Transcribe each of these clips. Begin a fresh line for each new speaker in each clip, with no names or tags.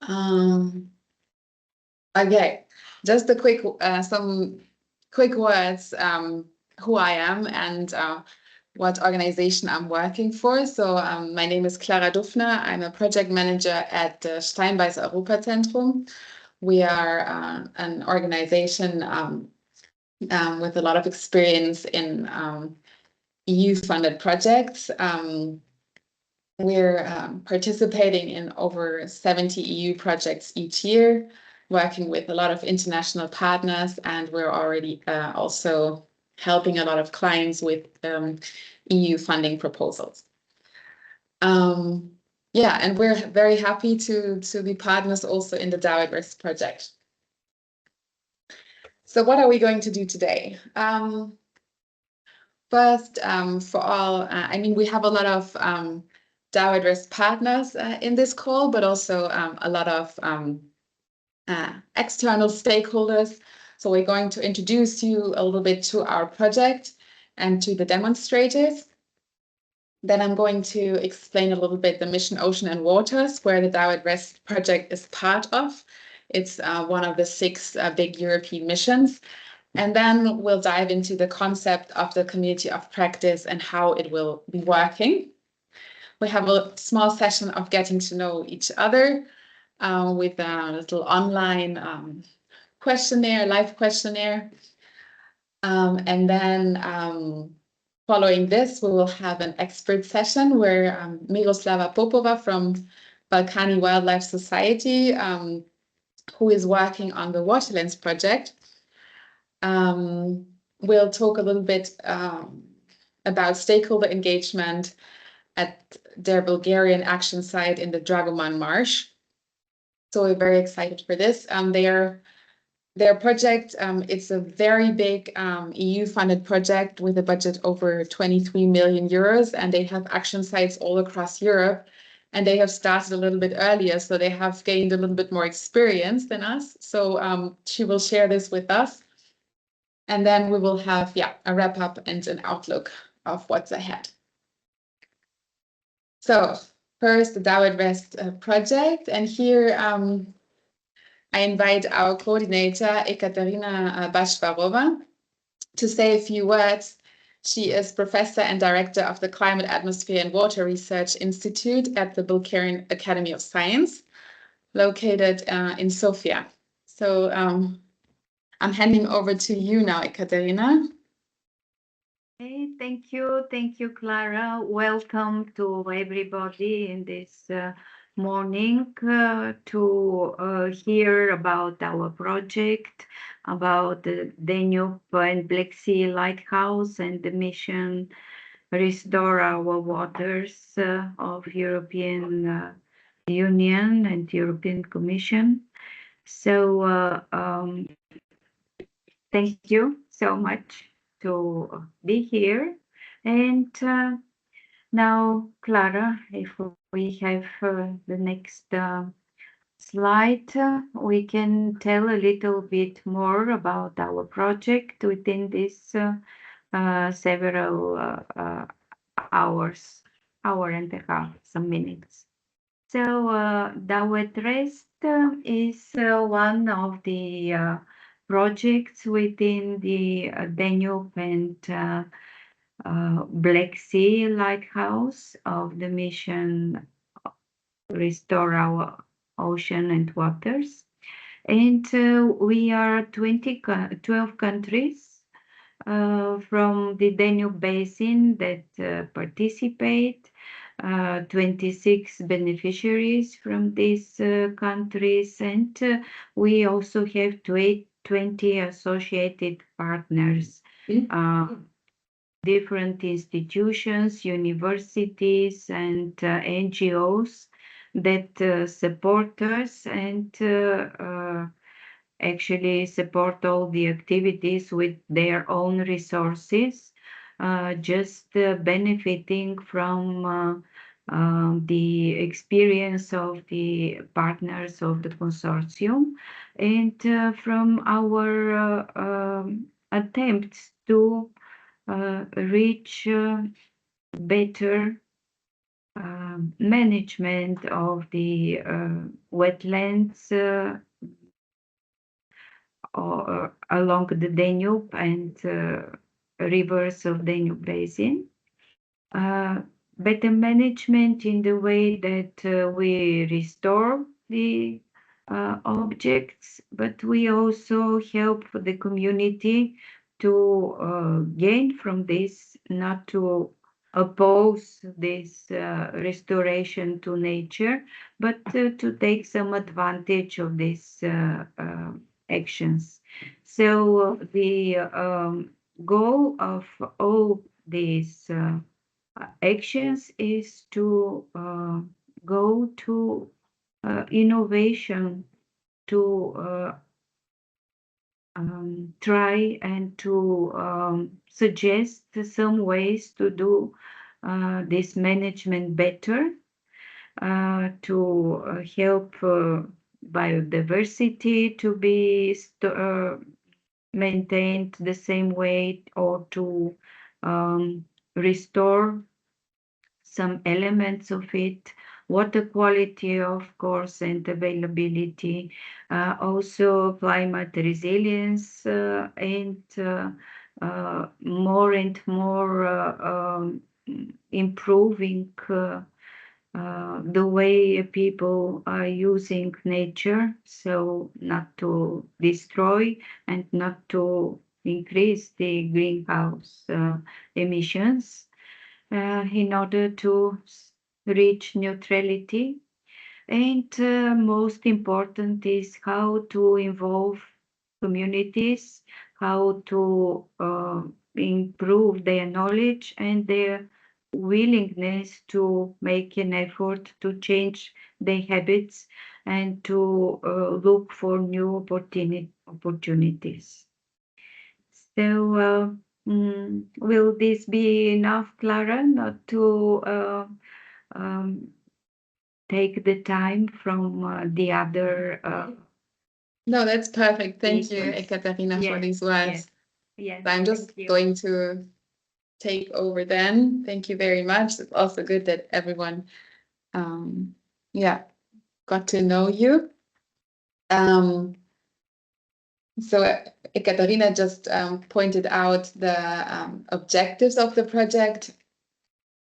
Okay, just some quick words, who I am and what organization I'm working for. So my name is Clara Dufner. I'm a project manager at the Steinbeis Europazentrum. We are an organization with a lot of experience in EU-funded projects. We're participating in over 70 EU projects each year, working with a lot of international partners, and we're already also helping a lot of clients with EU funding proposals. Yeah, and we're very happy to be partners also in the Danube-Black project. So what are we going to do today? First, for all, I mean, we have a lot of Danube-Black partners in this call, but also a lot of external stakeholders. So we're going to introduce you a little bit to our project and to the demonstrators. Then I'm going to explain a little bit the mission Ocean and Waters, where the Danube-Black project is part of. It's one of the 6 big European missions. And then we'll dive into the concept of the community of practice and how it will be working. We have a small session of getting to know each other with a little online questionnaire, live questionnaire. And then following this, we will have an expert session where Miroslava Popova from Balkani Wildlife Society, who is working on the Waterlands project, we'll talk a little bit about stakeholder engagement at their Bulgarian action site in the Dragoman Marsh. So we're very excited for this. Their project, it's a very big EU-funded project with a budget over 23 million euros, and they have action sites all across Europe. And they have started a little bit earlier, so they have gained a little bit more experience than us. So she will share this with us. And then we will have, a wrap up and an outlook of what's ahead. So first, the Danube-Black project. And here I invite our coordinator, Ekaterina Bashvarova, to say a few words. She is professor and director of the Climate, Atmosphere and Water Research Institute at the Bulgarian Academy of Science, located in Sofia. So I'm handing over to you now, Ekaterina.
Hey, thank you, Clara. Welcome to everybody in this morning to hear about our project, about the Danube and Black Sea Lighthouse and the mission Restore Our Waters of European Union and European Commission. So thank you so much to be here. And now, Clara, if we have the next slide, we can tell a little bit more about our project within this several hours, hour and a half, some minutes. So Danube-Black is one of the projects within the Danube and Black Sea Lighthouse of the mission Restore Our Ocean and Waters. And we are 12 countries from the Danube Basin that participate, 26 beneficiaries from these countries, and we also have 20 associated partners, different institutions, universities, and NGOs that support us and actually support all the activities with their own resources, just benefiting from the experience of the partners of the consortium and from our attempts to reach better management of the wetlands along the Danube and rivers of Danube Basin. Better management in the way that we restore the objects, but we also help the community to gain from this, not to oppose this restoration to nature, but to take some advantage of these actions. So the goal of all these actions is to go to innovation, to try and to suggest some ways to do this management better, to help biodiversity to be maintained the same way, or to restore some elements of it, water quality, of course, and availability, also climate resilience, and more and more improving the way people are using nature, so not to destroy and not to increase the greenhouse emissions in order to reach neutrality. And most important is how to involve communities, how to improve their knowledge and their willingness to make an effort to change their habits and to look for new opportunities. So will this be enough, Clara, not to take the time from the other?
No, that's perfect. Thank you,
Yes.
Ekaterina, for
Yes,
these words.
yes,
I'm just
thank you.
going to take over then. Thank you very much. It's also good that everyone, yeah, got to know you. So Ekaterina just pointed out the objectives of the project,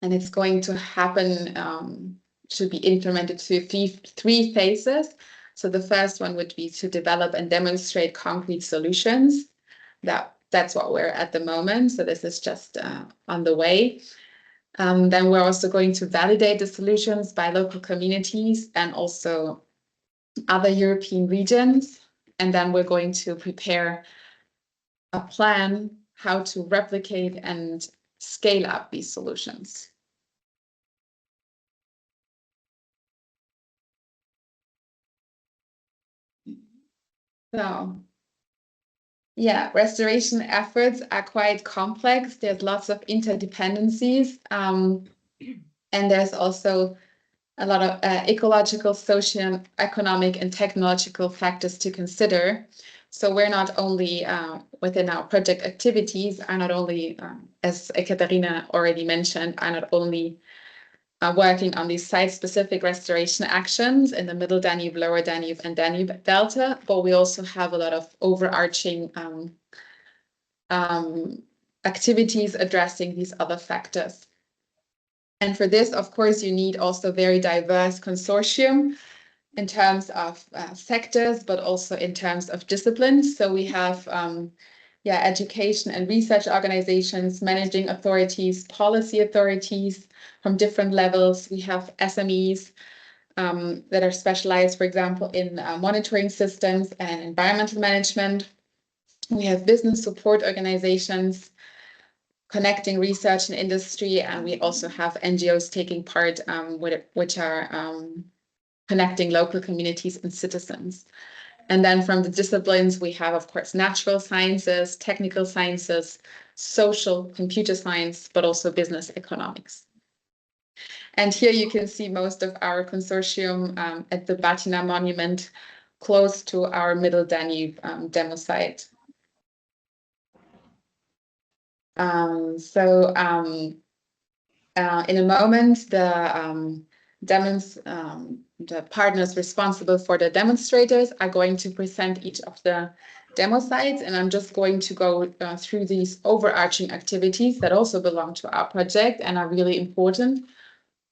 and it's going to happen, should be implemented through three phases. So the first one would be to develop and demonstrate concrete solutions. That's what we're at the moment. So this is just on the way. Then we're also going to validate the solutions by local communities and also other European regions. And then we're going to prepare a plan how to replicate and scale up these solutions. So, yeah, restoration efforts are quite complex. There's lots of interdependencies, and there's also a lot of ecological, social, economic, and technological factors to consider. So we're not only within our project activities, are not only, as Ekaterina already mentioned, are not only working on these site-specific restoration actions in the Middle Danube, Lower Danube, and Danube Delta, but we also have a lot of overarching activities addressing these other factors. And for this, of course, you need also very diverse consortium in terms of sectors, but also in terms of disciplines. So we have education and research organizations, managing authorities, policy authorities from different levels. We have SMEs that are specialized, for example, in monitoring systems and environmental management. We have business support organizations connecting research and industry, and we also have NGOs taking part, which are connecting local communities and citizens. And then from the disciplines, we have, of course, natural sciences, technical sciences, social, computer science, but also business economics. And here you can see most of our consortium at the Batina Monument, close to our Middle Danube demo site. In a moment, the partners responsible for the demonstrators are going to present each of the demo sites, and I'm just going to go through these overarching activities that also belong to our project and are really important.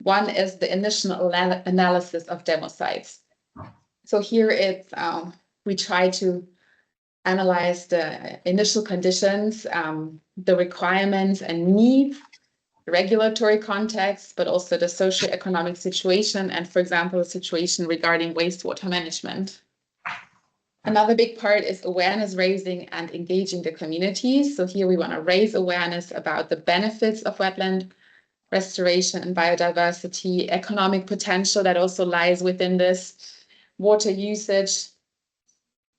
One is the initial analysis of demo sites. So here it's we try to analyze the initial conditions, the requirements and needs, regulatory context, but also the socioeconomic situation, and for example, a situation regarding wastewater management. Another big part is awareness raising and engaging the communities. So here we want to raise awareness about the benefits of wetland restoration and biodiversity, economic potential that also lies within this, water usage,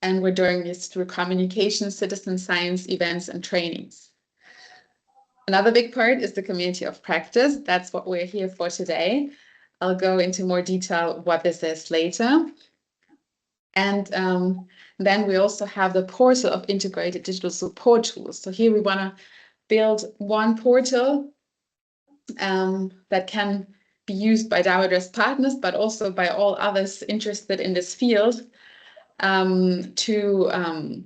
and we're doing this through communication, citizen science events, and trainings. Another big part is the community of practice. That's what we're here for today. I'll go into more detail what this is later. And then we also have the portal of integrated digital support tools. So here we want to build one portal that can be used by DAO partners, but also by all others interested in this field to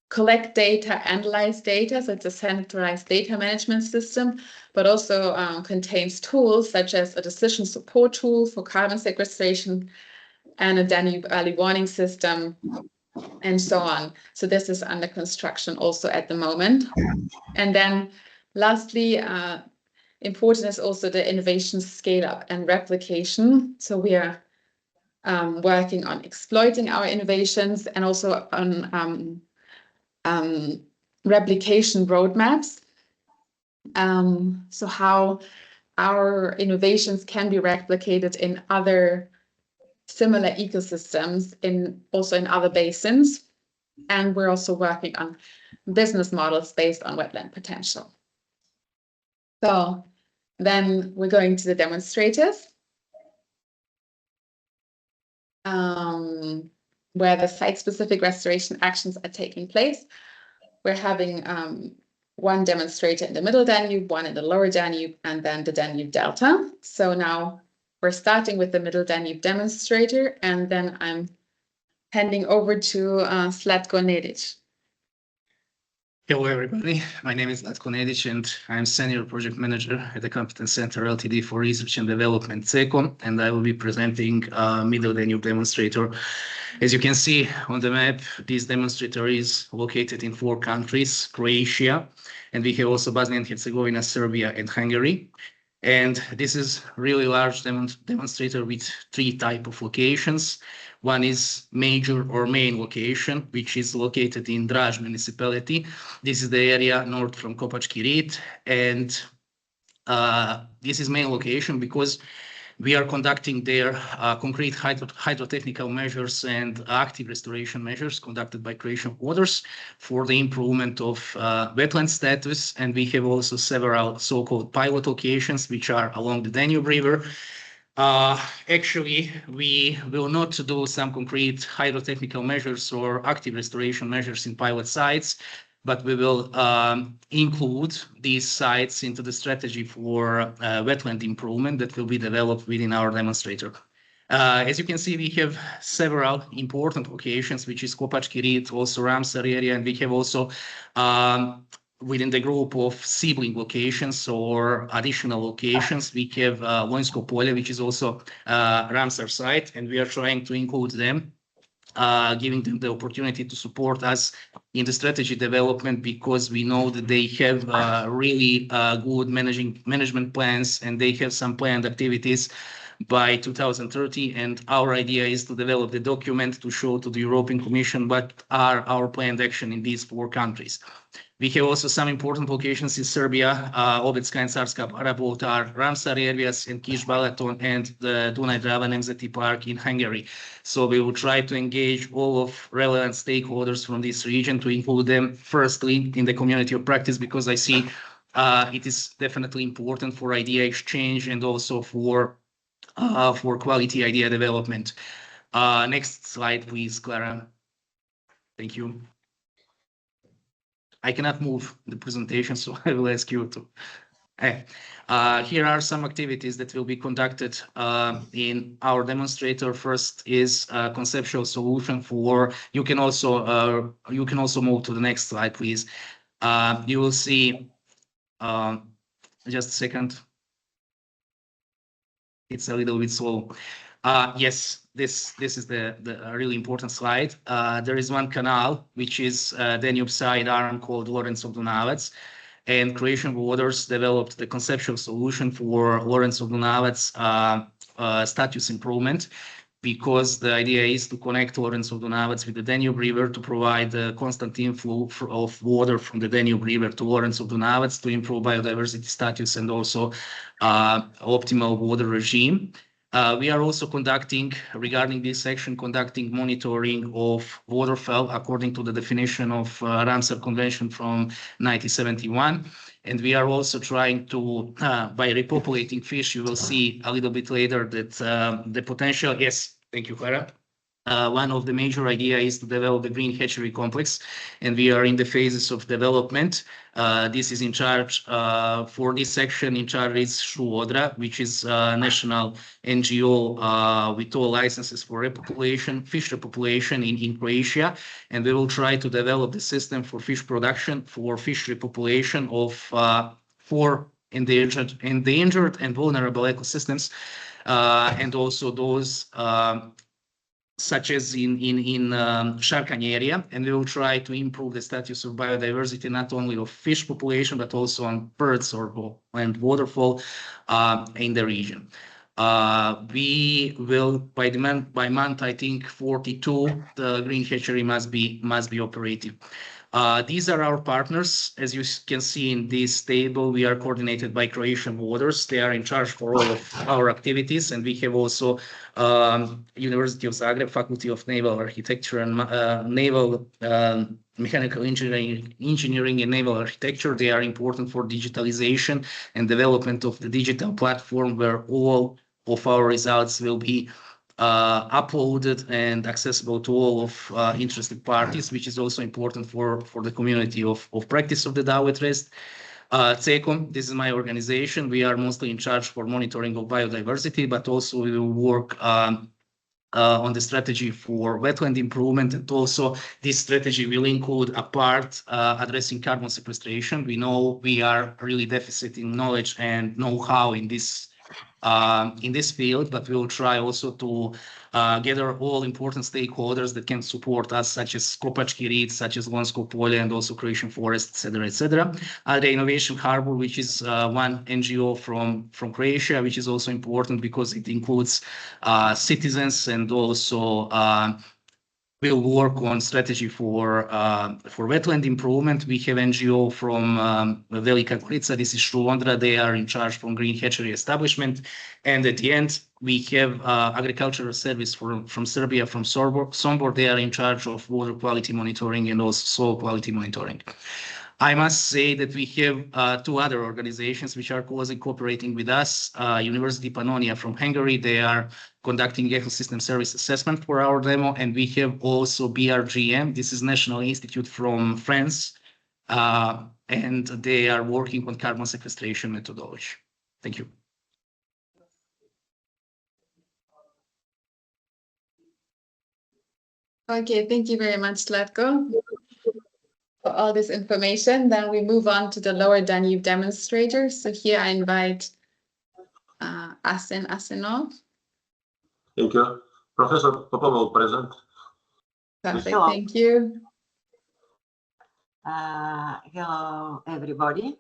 collect data, analyze data. So it's a centralized data management system, but also contains tools such as a decision support tool for carbon sequestration and a Danube early warning system, and so on. So this is under construction also at the moment. And then lastly, important is also the innovation scale up and replication. So we are working on exploiting our innovations and also on replication roadmaps. So how our innovations can be replicated in other similar ecosystems, also in other basins. And we're also working on business models based on wetland potential. So then we're going to the demonstrators, where the site-specific restoration actions are taking place. We're having one demonstrator in the middle Danube, one in the lower Danube, and then the Danube Delta. So now we're starting with the middle Danube demonstrator, and then I'm handing over to Zlatko Nedic.
Hello, everybody. My name is Zlatko Nedic, and I'm Senior Project Manager at the Competence Center Ltd for Research and Development, CECO, and I will be presenting Middle Danube demonstrator. As you can see on the map, this demonstrator is located in 4 countries, Croatia, and we have also Bosnia and Herzegovina, Serbia, and Hungary. And this is really large demonstrator with 3 types of locations. One is major or main location, which is located in Drage municipality. This is the area north from Kopački Rit, and this is main location because we are conducting there concrete hydrotechnical measures and active restoration measures conducted by Croatian waters for the improvement of wetland status. And we have also several so-called pilot locations, which are along the Danube River. Actually, we will not do some concrete hydrotechnical measures or active restoration measures in pilot sites, but we will include these sites into the strategy for wetland improvement that will be developed within our demonstrator. As you can see, we have several important locations, which is Kopački Rit, also Ramsar area, and we have also within the group of sibling locations or additional locations, we have Lonjsko Polje, which is also Ramsar site, and we are trying to include them, giving them the opportunity to support us in the strategy development, because we know that they have really good management plans, and they have some planned activities by 2030. And our idea is to develop the document to show to the European Commission what are our planned action in these 4 countries. We have also some important locations in Serbia, Obetska and Carska Bara, both are Ramsar areas, and Kiš Balaton and the Dunaj-Drava Nemzeti Park in Hungary. So we will try to engage all of relevant stakeholders from this region to include them firstly in the community of practice, because I see it is definitely important for idea exchange and also for quality idea development. Next slide, please, Clara. Thank you. I cannot move the presentation, so I will ask you to Here are some activities that will be conducted in our demonstrator. First is a conceptual solution for, you can also move to the next slide, please. You will see, just a second. It's a little bit slow. Yes, this is the really important slide. There is one canal, which is Danube side arm called Lawrence of Donavec, and Croatian Waters developed the conceptual solution for Lawrence of Donavec status improvement, because the idea is to connect Lawrence of Donavec with the Danube River to provide a constant inflow of water from the Danube River to Lawrence of Donavec to improve biodiversity status and also optimal water regime. We are also conducting, regarding this section, conducting monitoring of waterfowl according to the definition of Ramsar Convention from 1971. And we are also trying to, by repopulating fish, you will see a little bit later that the potential, yes, thank you, Clara. One of the major ideas is to develop the green hatchery complex, and we are in the phases of development. This is in charge, for this section, in charge is Odra, which is a national NGO with all licenses for repopulation, fish repopulation in Croatia. And we will try to develop the system for fish production, for fish repopulation of 4 endangered and vulnerable ecosystems, and also those such as in Sharkan area, and we will try to improve the status of biodiversity, not only of fish population, but also on birds and waterfowl in the region. We will, by month, I think 42, the green hatchery must be operative. These are our partners. As you can see in this table, we are coordinated by Croatian Waters. They are in charge for all of our activities, and we have also University of Zagreb, Faculty of Naval Architecture and Naval Mechanical Engineering and Naval Architecture. They are important for digitalization and development of the digital platform where all of our results will be uploaded and accessible to all of interested parties, which is also important for the community of practice of the DAO at rest. CECOM, this is my organization. We are mostly in charge for monitoring of biodiversity, but also we will work on the strategy for wetland improvement, and also this strategy will include a part addressing carbon sequestration. We know we are really deficit in knowledge and know-how in this field, but we will try also to gather all important stakeholders that can support us, such as Kopački Rit, such as Lonsko Polje, and also Croatian Forest, etc., etc. The Innovation Harbor, which is one NGO from Croatia, which is also important because it includes citizens, and also we'll work on strategy for wetland improvement. We have NGO from Velika Gorica, this is Šuondra, they are in charge from green hatchery establishment. And at the end, we have agricultural service from Serbia, from Sombor, they are in charge of water quality monitoring and also soil quality monitoring. I must say that we have 2 other organizations which are closely cooperating with us. University Pannonia from Hungary, they are conducting ecosystem service assessment for our demo, and we have also BRGM, this is National Institute from France, and they are working on carbon sequestration methodology. Thank you.
Okay, thank you very much, Zlatko, for all this information. Then we move on to the Lower Danube demonstrator. So here I invite Asen Asenov.
Thank you. Professor Popova present.
Perfect,
Hello.
thank you.
Hello, everybody.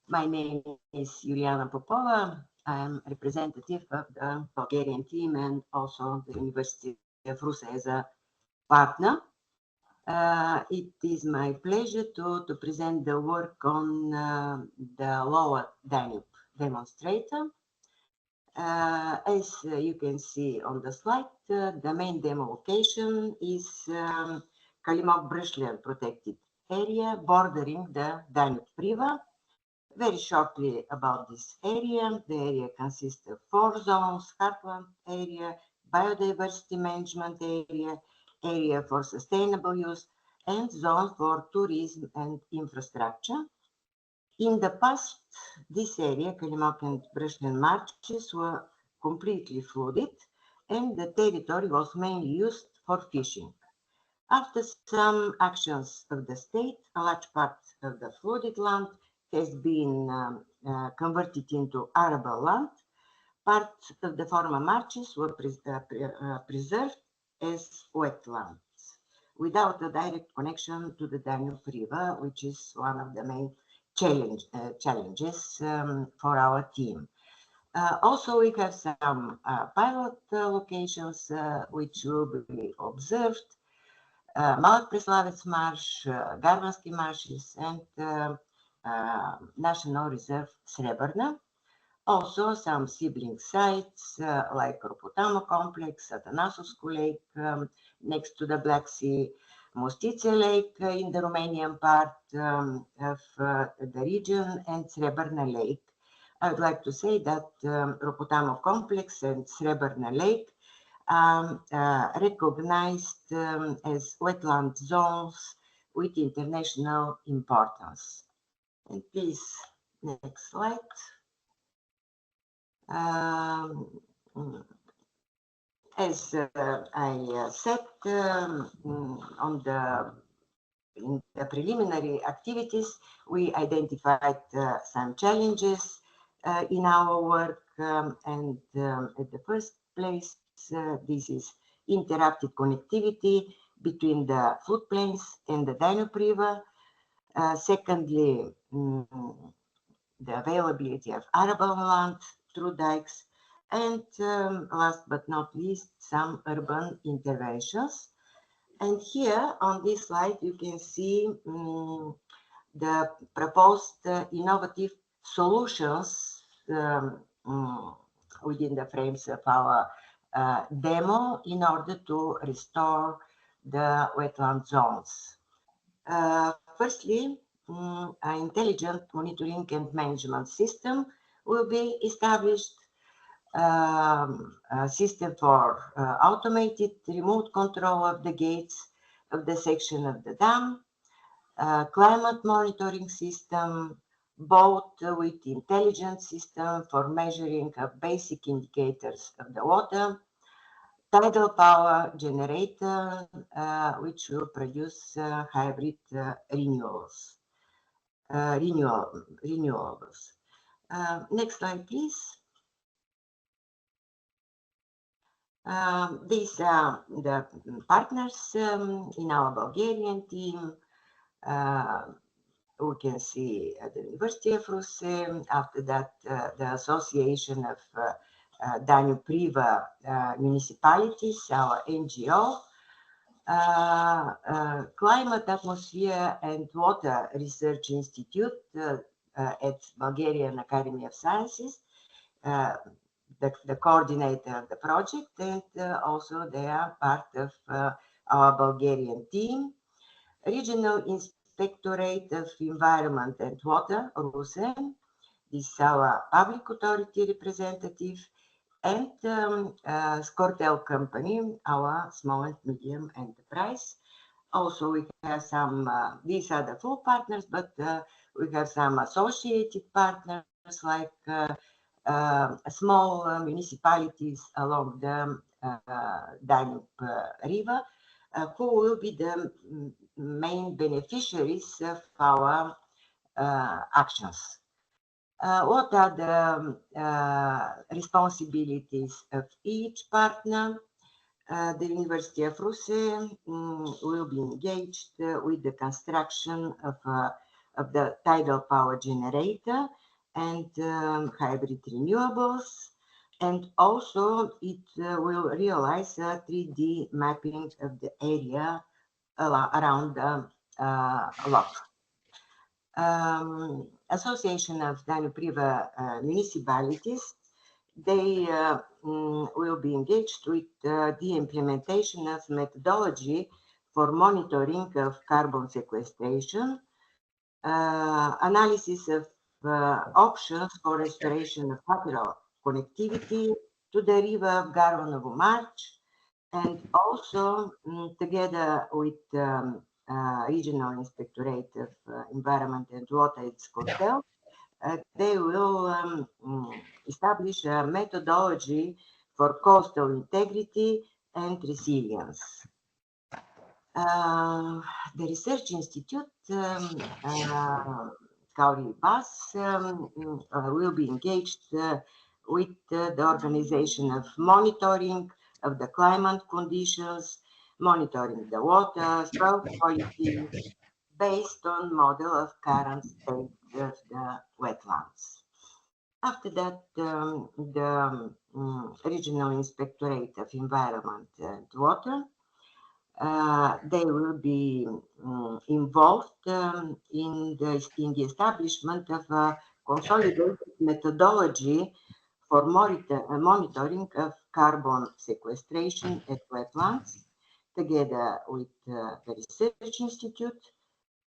My name is Juliana Popova. I am representative of the Bulgarian team and also the University of Russia as a partner. It is my pleasure to present the work on the Lower Danube demonstrator. As you can see on the slide, the main demo location is Kalimov-Bršljan protected area bordering the Danube River. Very shortly about this area, the area consists of 4 zones: heartland area, biodiversity management area, area for sustainable use, and zone for tourism and infrastructure. In the past, this area, Kalimok and Brushlin marshes, were completely flooded, and the territory was mainly used for fishing. After some actions of the state, a large part of the flooded land has been converted into arable land. Parts of the former marshes were preserved as wetlands, without a direct connection to the Danube River, which is one of the main challenges for our team. Also, we have some pilot locations which will be observed. Malak Preslavec Marsh, Garvanski Marshes, and National Reserve Srebrna. Also, some sibling sites like Ropotamo Complex, Atanasovsku Lake next to the Black Sea, Mostice Lake in the Romanian part of the region, and Srebrna Lake. I would like to say that Ropotamo Complex and Srebrna Lake recognized as wetland zones with international importance. And please, next slide. As I said, in the preliminary activities, we identified some challenges in our work, and at the first place, this is interrupted connectivity between the floodplains and the Danube River. Secondly, the availability of arable land through dikes, and last but not least, some urban interventions. And here on this slide, you can see the proposed innovative solutions within the frames of our demo in order to restore the wetland zones. Firstly, an intelligent monitoring and management system will be established. A system for automated remote control of the gates of the section of the dam, climate monitoring system, both with intelligent system for measuring of basic indicators of the water, tidal power generator, which will produce hybrid renewables. Next slide, please. These are the partners in our Bulgarian team. We can see the University of Ruse, after that the Association of Danube River Municipalities, our NGO, Climate, Atmosphere and Water Research Institute at Bulgarian Academy of Sciences, the coordinator of the project, and also they are part of our Bulgarian team. Regional Inspectorate of Environment and Water, RUSEM, this is our public authority representative, and Scortel Company, our small and medium enterprise. Also, we have some, these are the full partners, but we have some associated partners like small municipalities along the Danube River, who will be the main beneficiaries of our actions. What are the responsibilities of each partner? The University of Ruse will be engaged with the construction of the tidal power generator and hybrid renewables, and also it will realize a 3D mapping of the area around the lock. Association of Danube River Municipalities, they will be engaged with the implementation of methodology for monitoring of carbon sequestration, analysis of options for restoration of lateral connectivity to the river of Garvanovo March, and also together with Regional Inspectorate of Environment and Water at Scortel, they will establish a methodology for coastal integrity and resilience. The Research Institute, Kauri Bas, will be engaged with the organization of monitoring of the climate conditions, monitoring the water, soil quality, based on model of current state of the wetlands. After that, the Regional Inspectorate of Environment and Water, they will be involved in the establishment of a consolidated methodology for monitoring of carbon sequestration at wetlands, together with the Research Institute,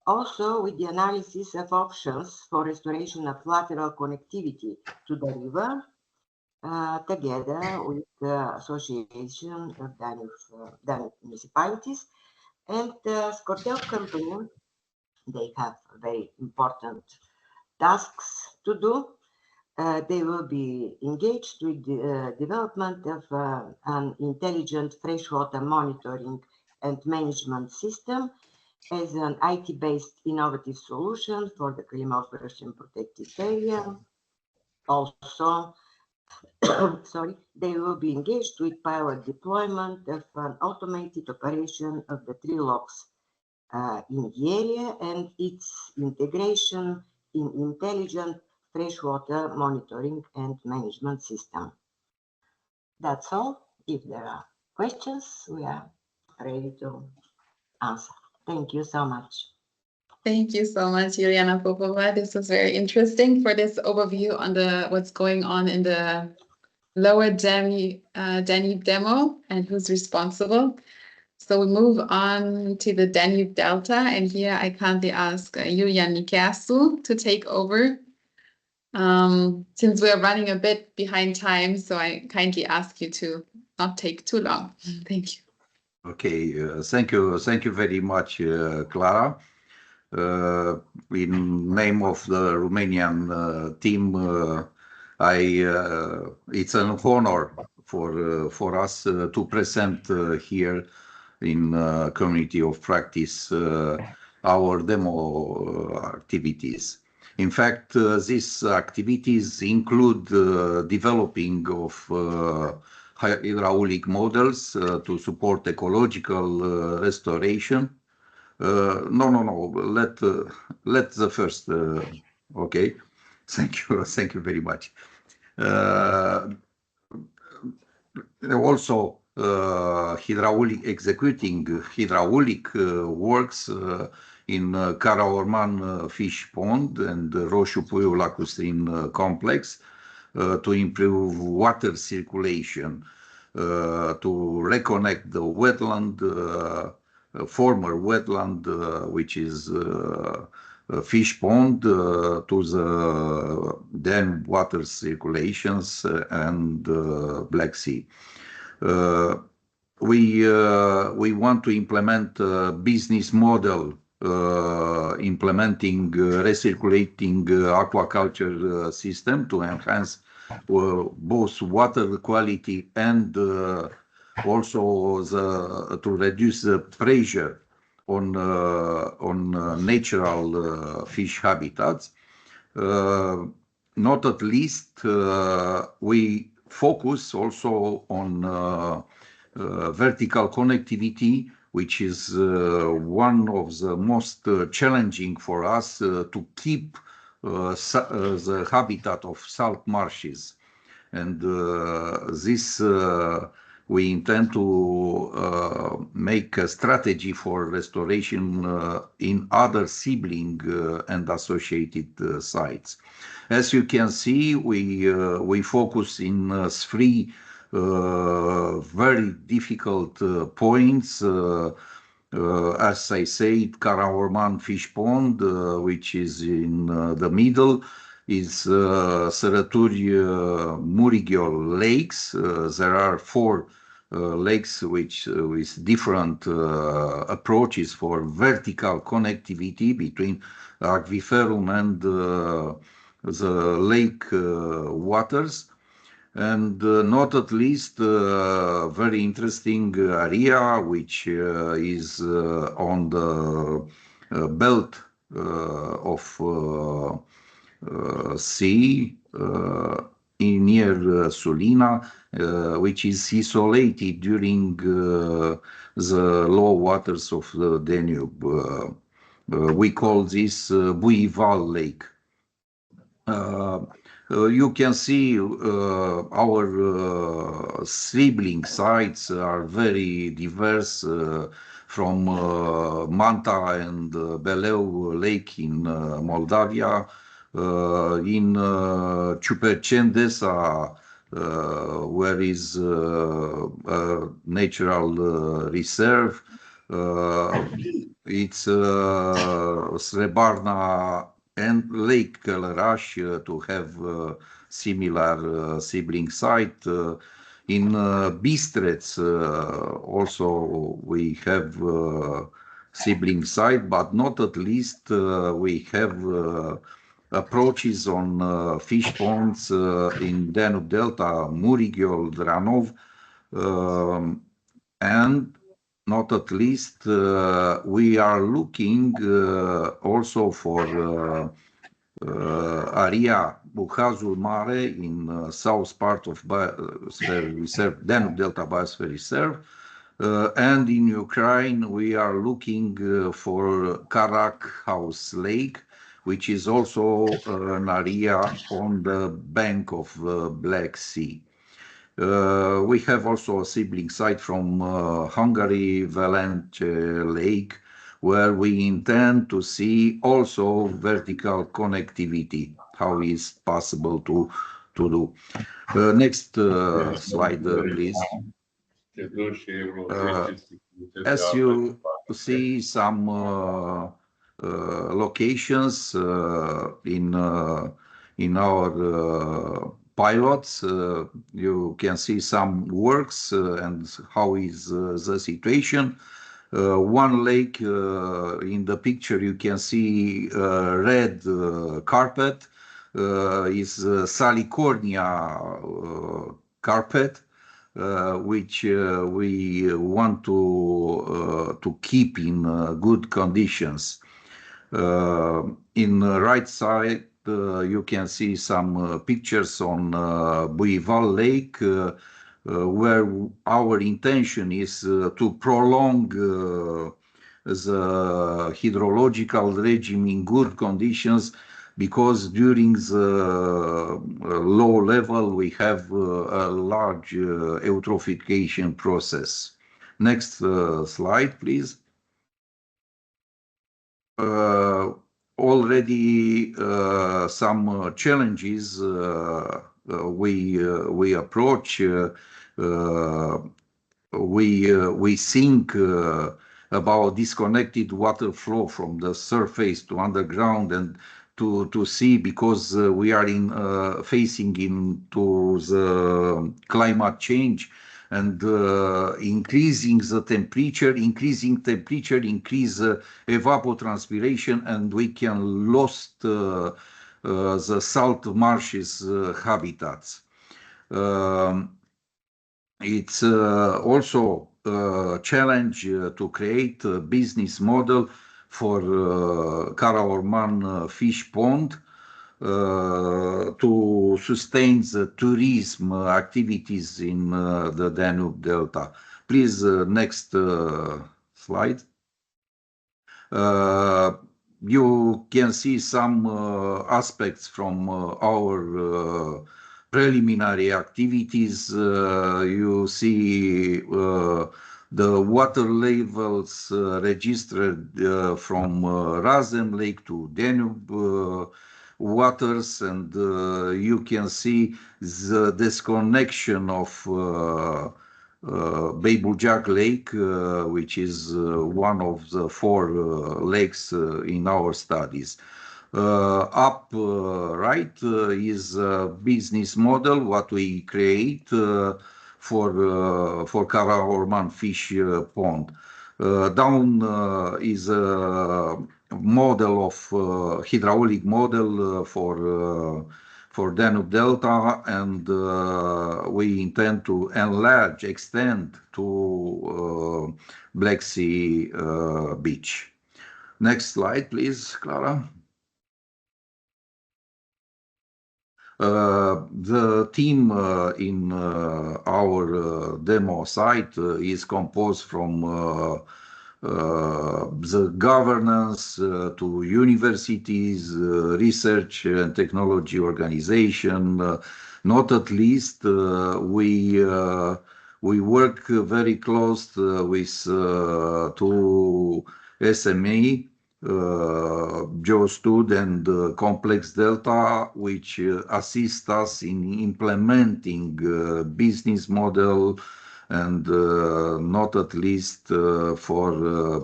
also with the analysis of options for restoration of lateral connectivity to the river, together with the Association of Danube municipalities. And the Scortel company, they have very important tasks to do. They will be engaged with the development of an intelligent freshwater monitoring and management system as an IT-based innovative solution for the Klim-Operation protected area. Also, sorry, they will be engaged with pilot deployment of an automated operation of the tree locks in the area and its integration in intelligent freshwater monitoring and management system. That's all. If there are questions, we are ready to answer. Thank you so much.
Thank you so much, Juliana Popova. This was very interesting for this overview on what's going on in the lower Danube demo and who's responsible. So we move on to the Danube Delta, and here I kindly ask Julian Nicolasu to take over. Since we are running a bit behind time, so I kindly ask you to not take too long. Thank you.
Okay, thank you very much, Clara. In name of the Romanian team, it's an honor for us to present here in community of practice our demo activities. In fact, these activities include developing of hydraulic models to support ecological restoration. No. Let the first. Okay, thank you very much. Also, executing hydraulic works in Karaorman Fish Pond and Roșu Puiul Lacustrin complex to improve water circulation, to reconnect the wetland, former wetland, which is Fish Pond, to the then water circulations and Black Sea. We want to implement a business model implementing recirculating aquaculture system to enhance both water quality and also to reduce the pressure on natural fish habitats. Not at least, we focus also on vertical connectivity, which is one of the most challenging for us to keep the habitat of salt marshes. And this we intend to make a strategy for restoration in other sibling and associated sites. As you can see, we focus in three very difficult points. As I said, Karaorman Fish Pond, which is in the middle, is Sărături Murighiol lakes. There are 4 lakes which with different approaches for vertical connectivity between aquiferum and the lake waters. And not at least very interesting area which is on the belt of sea in near Sulina, which is isolated during the low waters of the Danube. We call this Buival Lake. You can see our sibling sites are very diverse from Manta and Beleu Lake in Moldavia, in Ciuperceni, where is a natural reserve. It's Srebarna and Lake Călăraș to have similar sibling site. In Bistreț also we have sibling site, but not at least we have approaches on fish ponds in Danube Delta, Murighiol, Dranov, and not at least we are looking also for area Buhazul Mare in south part of Biosphere Reserve, Danube Delta Biosphere Reserve, and in Ukraine we are looking for Karak House Lake, which is also an area on the bank of the Black Sea. We have also a sibling site from Hungary, Velence Lake, where we intend to see also vertical connectivity, how is possible to do. Next slide, please. As you see some locations in our pilots, you can see some works and how is the situation. One lake in the picture you can see red carpet is Salicornia carpet, which we want to keep in good conditions. In the right side you can see some pictures on Buival Lake, where our intention is to prolong the hydrological regime in good conditions, because during the low level we have a large eutrophication process. Next slide, please. Already some challenges we approach. We think about disconnected water flow from the surface to underground, and to see, because we are facing into the climate change, and increasing temperature increase evapotranspiration, and we can lose the salt marshes habitats. It's also a challenge to create a business model for Karaorman fish pond to sustain the tourism activities in the Danube Delta. Please, next slide. You can see some aspects from our preliminary activities. You see the water levels registered from Razem Lake to Danube waters, and you can see the disconnection of Beibujak Lake, which is one of the 4 lakes in our studies. Up right is a business model what we create for Karaorman fish pond. Down is a model of hydraulic model for Danube Delta, and we intend to extend to Black Sea beach. Next slide, please, Clara. The team in our demo site is composed from the governance to universities, research and technology organization. Not at least, we work very close with two SME, GeoStud and Complex Delta, which assist us in implementing business model and not at least for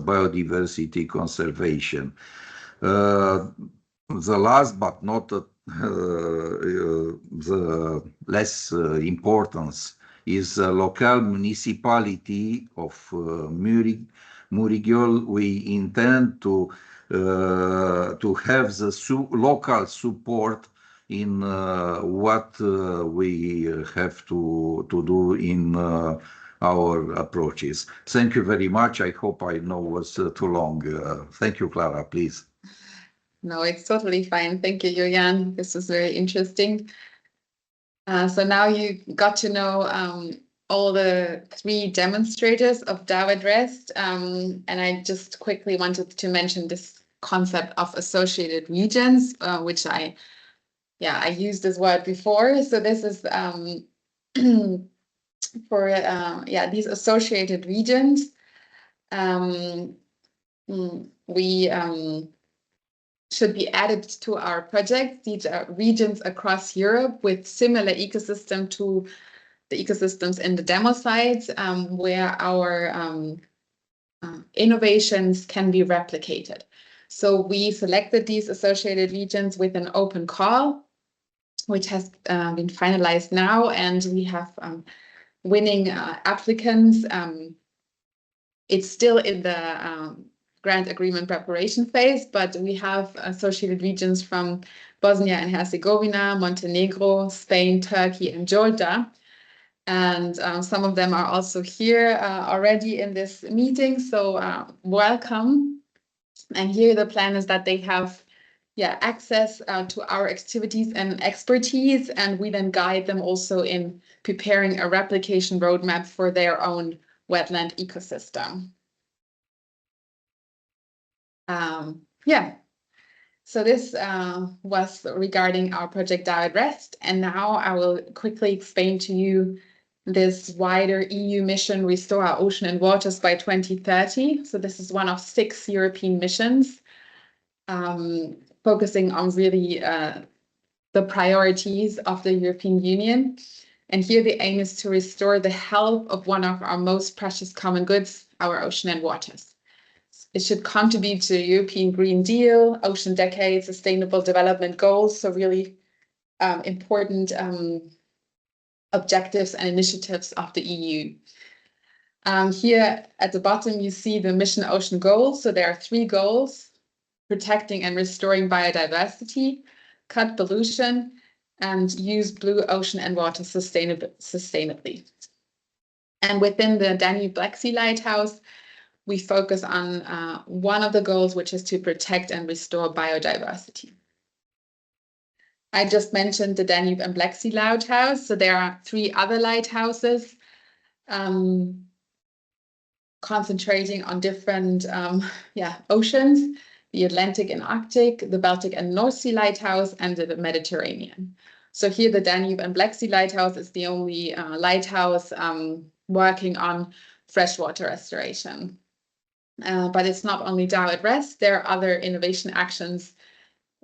biodiversity conservation. The last but not the less importance is a local municipality of Murigiol. We intend to have the local support in what we have to do in our approaches. Thank you very much. I hope I know was too long. Thank you, Clara, please.
No, it's totally fine. Thank you, Julian. This was very interesting. So now you got to know all the 3 demonstrators of DAO at Rest. And I just quickly wanted to mention this concept of associated regions, which I used this word before. So this is for these associated regions. We should be added to our project. These are regions across Europe with similar ecosystem to the ecosystems in the demo sites, where our innovations can be replicated. So we selected these associated regions with an open call, which has been finalized now, and we have winning applicants. It's still in the grant agreement preparation phase, but we have associated regions from Bosnia and Herzegovina, Montenegro, Spain, Turkey, and Georgia. And some of them are also here already in this meeting, so welcome. And here the plan is that they have access to our activities and expertise, and we then guide them also in preparing a replication roadmap for their own wetland ecosystem. So this was regarding our project DAO at Rest, and now I will quickly explain to you this wider EU mission, Restore Our Ocean and Waters by 2030. So this is one of 6 European missions, focusing on really the priorities of the European Union. And here the aim is to restore the health of one of our most precious common goods, our ocean and waters. It should contribute to the European Green Deal, Ocean Decade, Sustainable Development Goals, so really important objectives and initiatives of the EU. Here at the bottom, you see the Mission Ocean goals. So there are 3 goals: protecting and restoring biodiversity, cut pollution, and use blue ocean and water sustainably. And within the Danube-Black Sea Lighthouse, we focus on one of the goals, which is to protect and restore biodiversity. I just mentioned the Danube and Black Sea Lighthouse. So there are 3 other lighthouses concentrating on different oceans: the Atlantic and Arctic, the Baltic and North Sea Lighthouse, and the Mediterranean. So here the Danube and Black Sea Lighthouse is the only lighthouse working on freshwater restoration. But it's not only DAO at Rest, there are other innovation actions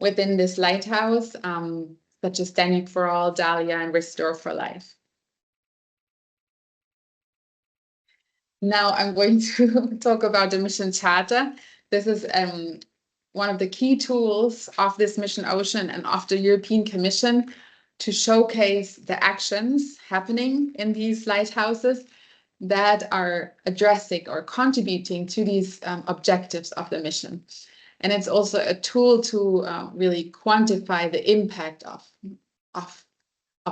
within this lighthouse, such as Danube for All, Dahlia, and Restore for Life. Now I'm going to talk about the Mission Charter. This is one of the key tools of this Mission Ocean and of the European Commission to showcase the actions happening in these lighthouses that are addressing or contributing to these objectives of the mission. And it's also a tool to really quantify the impact of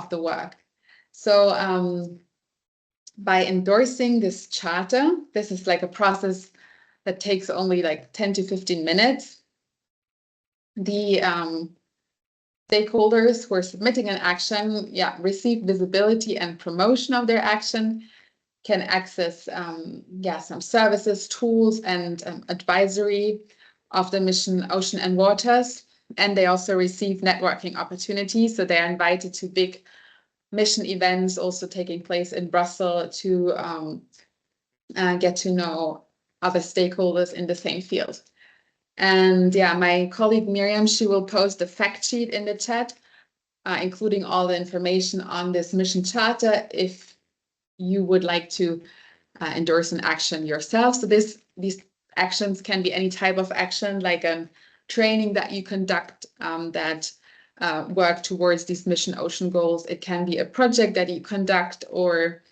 the work. So by endorsing this charter, this is like a process that takes only like 10 to 15 minutes. The stakeholders who are submitting an action, receive visibility and promotion of their action, can access some services, tools, and advisory of the mission Ocean and Waters. And they also receive networking opportunities. So they're invited to big mission events also taking place in Brussels to get to know other stakeholders in the same field. And my colleague Miriam, she will post a fact sheet in the chat, including all the information on this mission charter if you would like to endorse an action yourself. So these actions can be any type of action, like a training that you conduct that work towards these mission ocean goals. It can be a project that you conduct or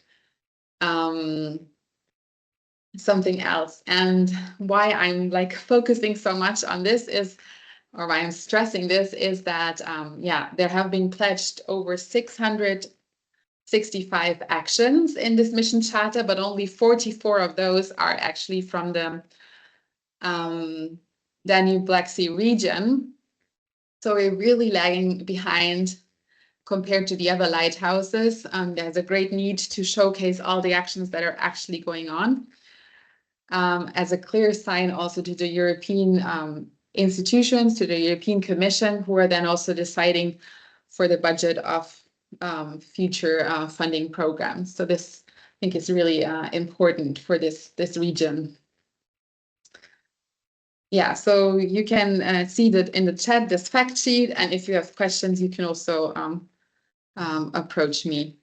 something else. And why I'm like focusing so much on this is, or why I'm stressing this is that, there have been pledged over 665 actions in this mission charter, but only 44 of those are actually from the Danube-Black Sea region. So we're really lagging behind compared to the other lighthouses. There's a great need to showcase all the actions that are actually going on as a clear sign also to the European institutions, to the European Commission, who are then also deciding for the budget of future funding programs. So this, I think, is really important for this region. Yeah, so you can see that in the chat, this fact sheet, and if you have questions, you can also approach me.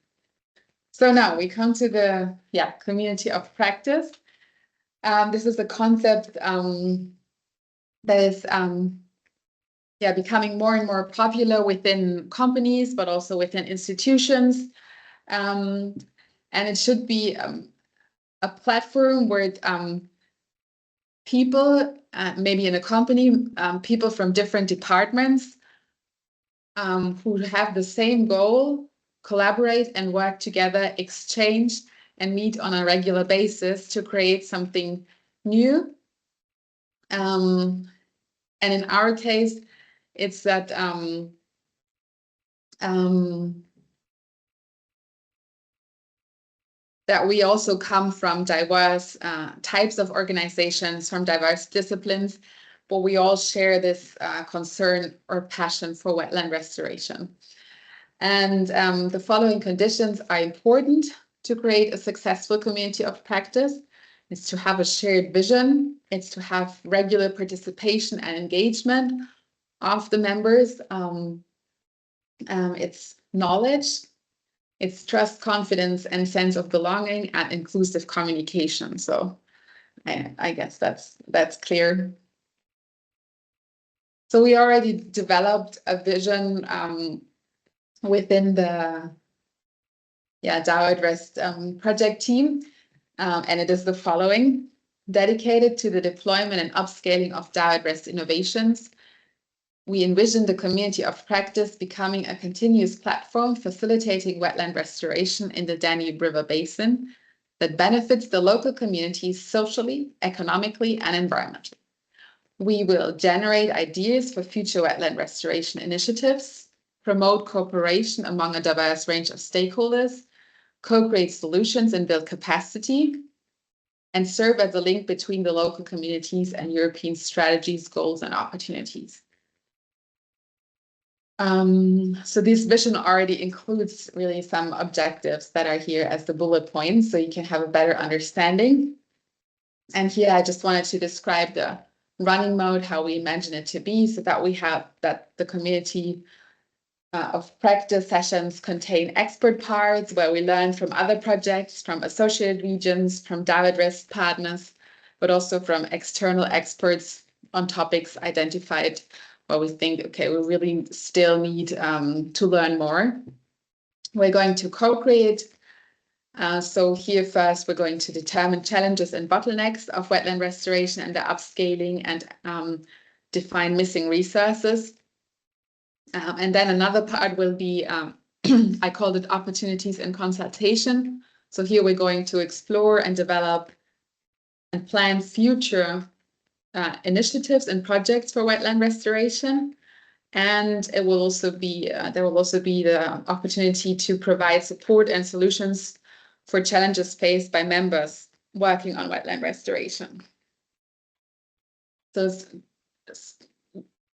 So now we come to the community of practice. This is a concept that is becoming more and more popular within companies, but also within institutions. And it should be a platform where people, maybe in a company, people from different departments who have the same goal, collaborate and work together, exchange and meet on a regular basis to create something new. And in our case, it's that that we also come from diverse types of organizations, from diverse disciplines, but we all share this concern or passion for wetland restoration. And the following conditions are important to create a successful community of practice. It's to have a shared vision. It's to have regular participation and engagement of the members. It's knowledge. It's trust, confidence, and sense of belonging, and inclusive communication. So I guess that's clear. So we already developed a vision within the DAO at Rest project team, and it is the following: dedicated to the deployment and upscaling of DAO at Rest innovations. We envision the community of practice becoming a continuous platform facilitating wetland restoration in the Danube River Basin that benefits the local communities socially, economically, and environmentally. We will generate ideas for future wetland restoration initiatives, promote cooperation among a diverse range of stakeholders, co-create solutions and build capacity, and serve as a link between the local communities and European strategies, goals, and opportunities. So this vision already includes really some objectives that are here as the bullet points, so you can have a better understanding. And here I just wanted to describe the running mode, how we imagine it to be, so that we have that the community of practice sessions contain expert parts where we learn from other projects, from associated regions, from DAO at Rest partners, but also from external experts on topics identified where we think, okay, we really still need to learn more. We're going to co-create. So here first, we're going to determine challenges and bottlenecks of wetland restoration and the upscaling and define missing resources. And then another part will be, I called it opportunities in consultation. So here we're going to explore and develop and plan future initiatives and projects for wetland restoration. And it will also be, there will also be the opportunity to provide support and solutions for challenges faced by members working on wetland restoration. So it's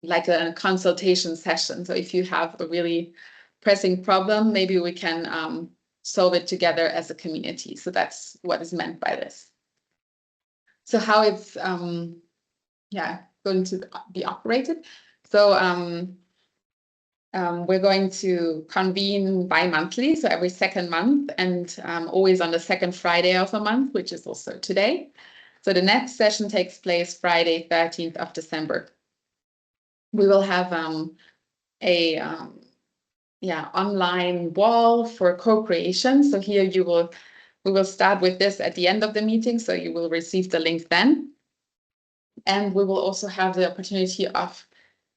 like a consultation session. So if you have a really pressing problem, maybe we can solve it together as a community. So that's what is meant by this. So how it's going to be operated. So we're going to convene bi-monthly, so every second month, and always on the second Friday of a month, which is also today. So the next session takes place Friday, 13th of December. We will have online wall for co-creation. So here we will start with this at the end of the meeting, so you will receive the link then. And we will also have the opportunity of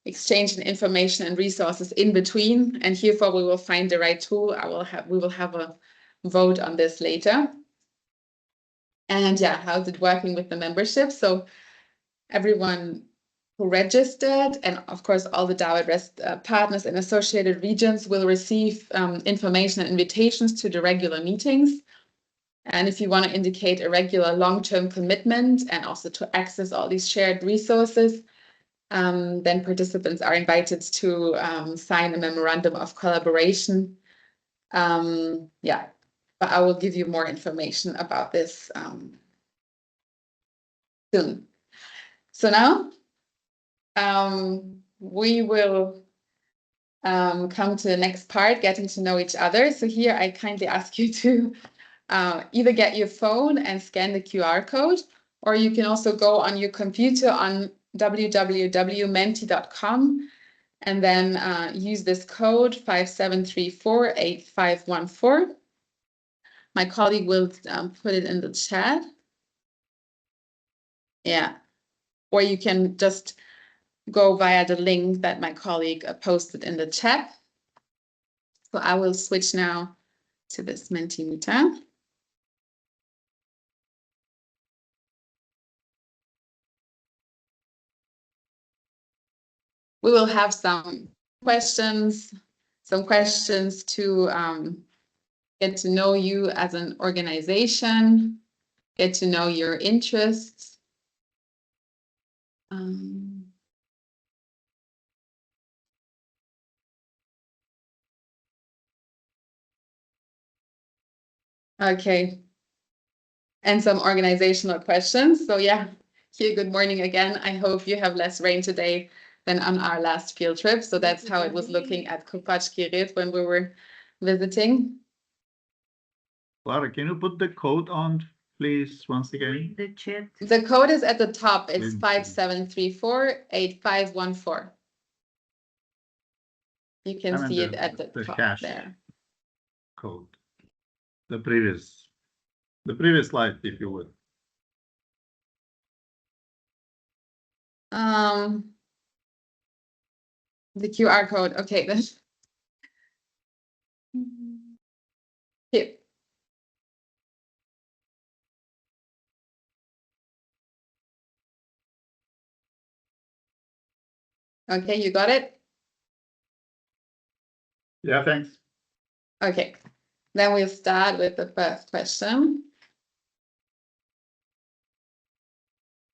exchanging information and resources in between. And herefore we will find the right tool. We will have a vote on this later. And yeah, how's it working with the membership? So everyone who registered, and of course all the DAO@Rest partners and associated regions will receive information and invitations to the regular meetings. And if you want to indicate a regular long-term commitment and also to access all these shared resources, then participants are invited to sign a memorandum of collaboration. But I will give you more information about this soon. So now we will come to the next part, getting to know each other. So here I kindly ask you to either get your phone and scan the QR code, or you can also go on your computer on www.menti.com and then use this code 57348514. My colleague will put it in the chat. Yeah, or you can just go via the link that my colleague posted in the chat. So I will switch now to this Mentimeter. We will have some questions to get to know you as an organization, get to know your interests. Okay. And some organizational questions. So yeah, here, good morning again. I hope you have less rain today than on our last field trip. So that's how it was looking at Kopacki when we were visiting.
Clara, can you put the code on, please, once again?
The chat.
The code is at the top. It's
Didn't see.
57348514. You can see it at the top
hash
there.
code. The previous slide, if you would.
The QR code. Okay, then. Here. Okay, you got it?
Yeah, thanks.
Okay, then we'll start with the first question,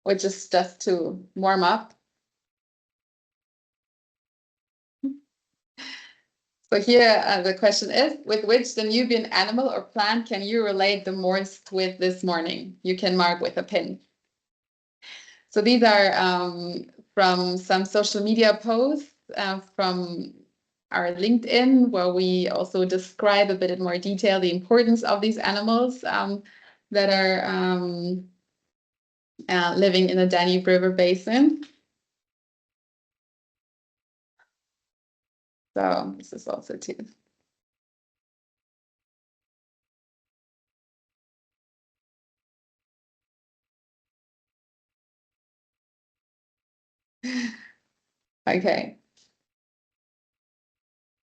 which is just to warm up. So here the question is, with which Danubian animal or plant can you relate the most with this morning? You can mark with a pin. So these are from some social media posts from our LinkedIn, where we also describe a bit in more detail the importance of these animals that are living in the Danube River basin. So this is also too. Okay.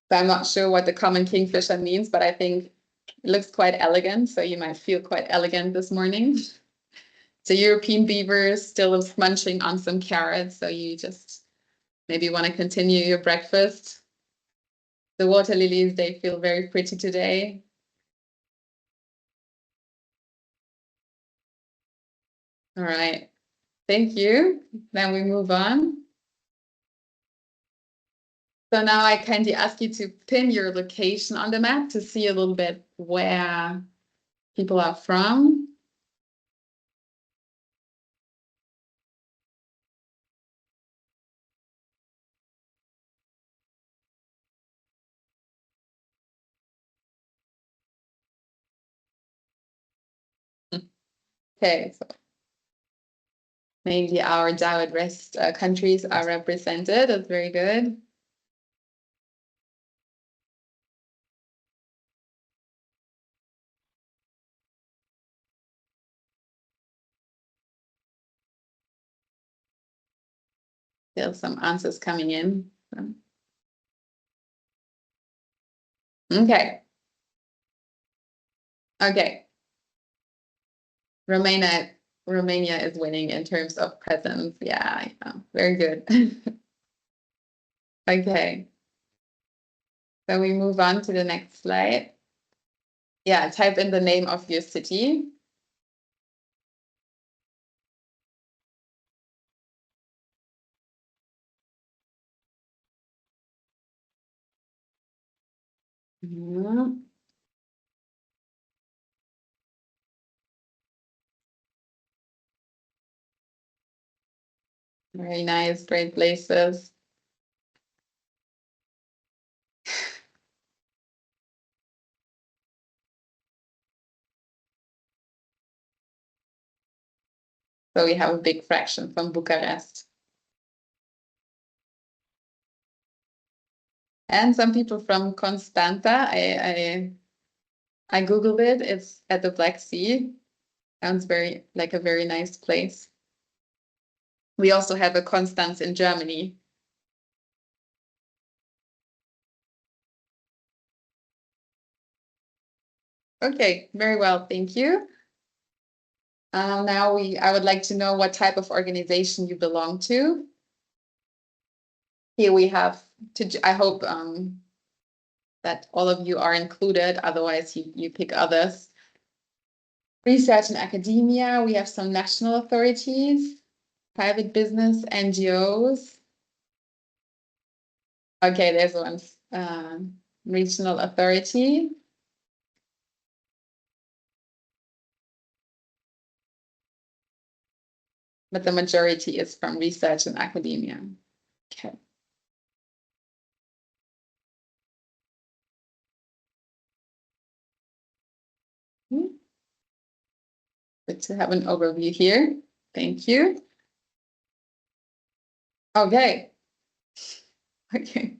So I'm not sure what the common kingfisher means, but I think it looks quite elegant. So you might feel quite elegant this morning. The European beaver is still munching on some carrots. So you just maybe want to continue your breakfast. The water lilies, they feel very pretty today. All right. Thank you. Then we move on. So now I kindly ask you to pin your location on the map to see a little bit where people are from. Okay, so mainly our Dow at rest countries are represented. That's very good. There's some answers coming in. Okay. Okay. Romania is winning in terms of presence. Yeah, very good. Okay. So we move on to the next slide. Yeah, type in the name of your city. Mhm. Very nice, great places. So we have a big fraction from Bucharest. And some people from Constanta. I Googled it. It's at the Black Sea. Sounds very like a very nice place. We also have a Konstanz in Germany. Okay, very well, thank you. Now I would like to know what type of organization you belong to. Here we have I hope that all of you are included, otherwise you pick others. Research and academia, we have some national authorities, private business, NGOs. Okay, there's one, regional authority. But the majority is from research and academia. Okay. Good to have an overview here. Thank you. Okay. Okay.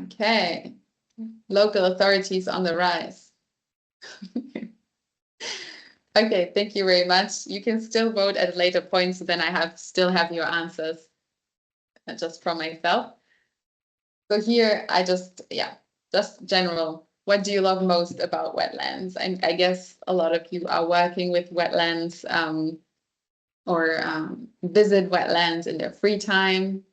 Okay. Local authorities on the rise. Okay, thank you very much. You can still vote at a later point, so then I still have your answers just from myself. So here I just general. What do you love most about wetlands? And I guess a lot of you are working with wetlands or visit wetlands in their free time.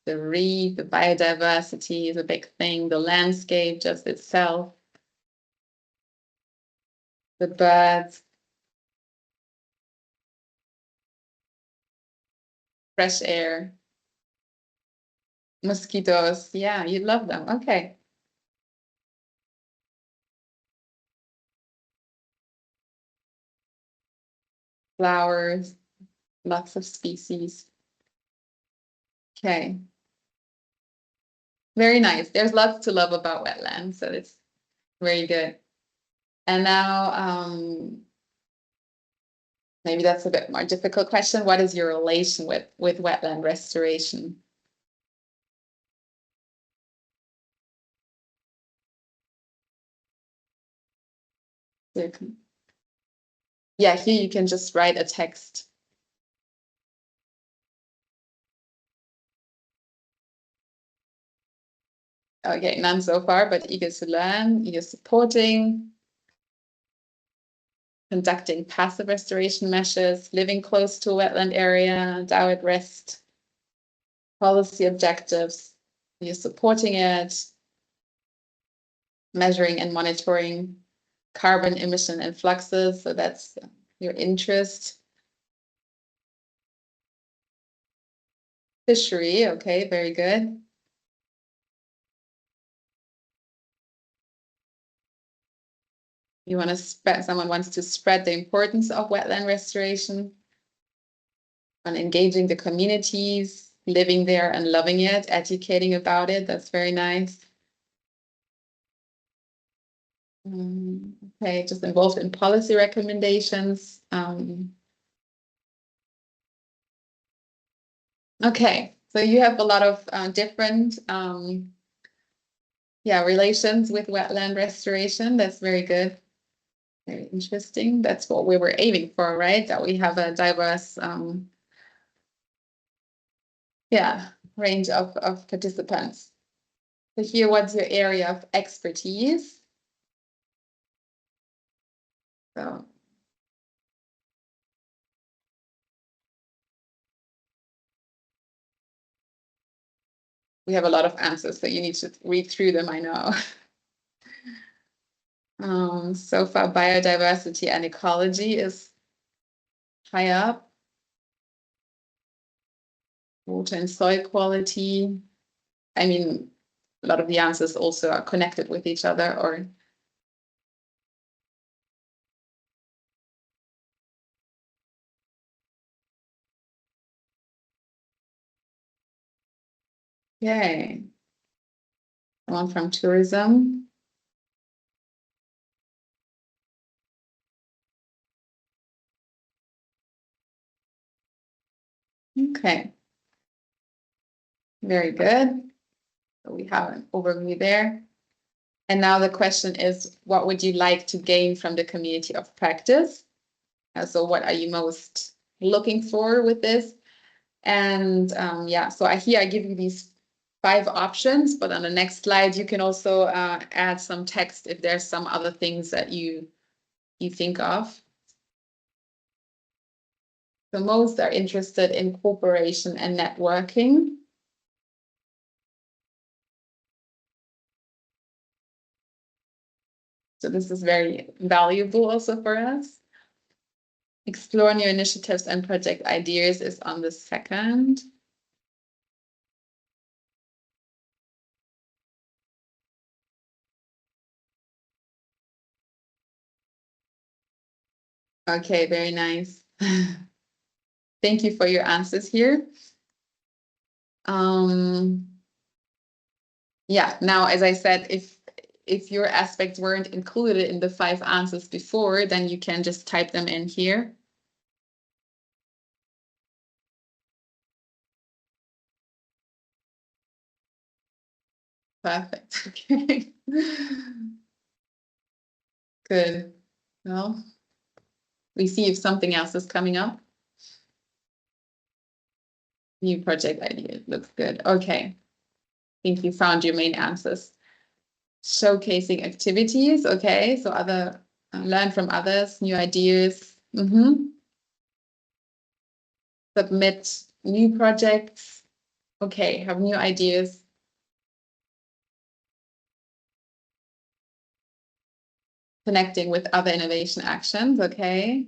The reef, the biodiversity is a big thing. The landscape just itself. The birds. Fresh air. Mosquitoes. Yeah, you love them. Okay. Flowers. Lots of species. Okay. Very nice. There's lots to love about wetlands, so it's very good. And now Maybe that's a bit more difficult question. What is your relation with wetland restoration? Yeah, here you can just write a text. Okay, none so far, but eager to learn, eager supporting, conducting passive restoration measures, living close to a wetland area, DAO at rest, policy objectives, you're supporting it, measuring and monitoring carbon emission and fluxes, so that's your interest. Fishery, okay, very good. You want to spread, someone wants to spread the importance of wetland restoration, on engaging the communities, living there and loving it, educating about it. That's very nice. Okay, just involved in policy recommendations. Okay, so you have a lot of different relations with wetland restoration. That's very good. Very interesting. That's what we were aiming for, right? That we have a diverse range of participants. So here, what's your area of expertise? So we have a lot of answers, so you need to read through them, I know. So far, biodiversity and ecology is high up. Water and soil quality. I mean, a lot of the answers also are connected with each other, or yay. One from tourism. Okay. Very good. So we have an overview there. And now the question is, what would you like to gain from the community of practice? So what are you most looking for with this? And so here I give you these 5 options, but on the next slide, you can also add some text if there's some other things that you think of. So most are interested in cooperation and networking. So this is very valuable also for us. Explore new initiatives and project ideas is on the second. Okay, very nice. Thank you for your answers here. Now, as I said, if your aspects weren't included in the 5 answers before, then you can just type them in here. Perfect. Okay. Good. Well, we see if something else is coming up. New project idea. Looks good. Okay. I think you found your main answers. Showcasing activities. Okay. So learn from others, new ideas. Submit new projects. Okay. Have new ideas. Connecting with other innovation actions. Okay.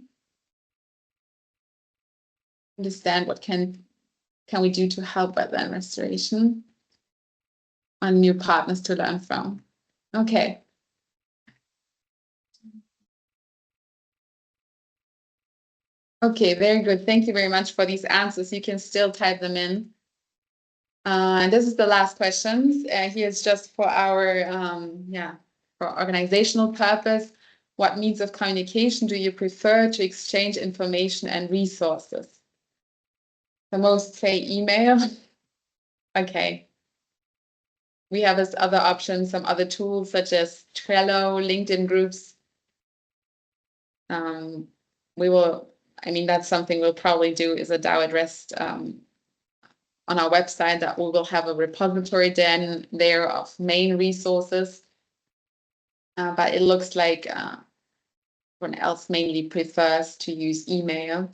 Understand what can we do to help wetland restoration, on new partners to learn from. Okay. Okay, very good. Thank you very much for these answers. You can still type them in. And this is the last questions. Here's just for our for organizational purpose. What means of communication do you prefer to exchange information and resources? The most say email. Okay. We have as other options some other tools such as Trello, LinkedIn groups. That's something we'll probably do is a DAO at rest on our website, that we will have a repository then there of main resources. But it looks like everyone else mainly prefers to use email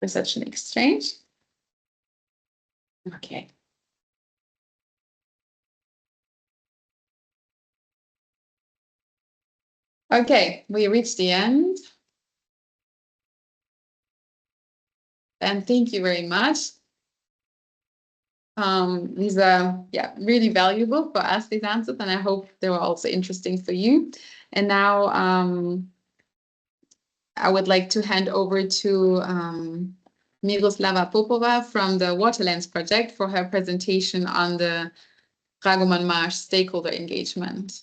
for such an exchange. Okay. Okay, we reached the end. And thank you very much. These are really valuable for us, these answers, and I hope they were also interesting for you. And now I would like to hand over to Miroslava Popova from the Waterlands project for her presentation on the Dragoman Marsh stakeholder engagement.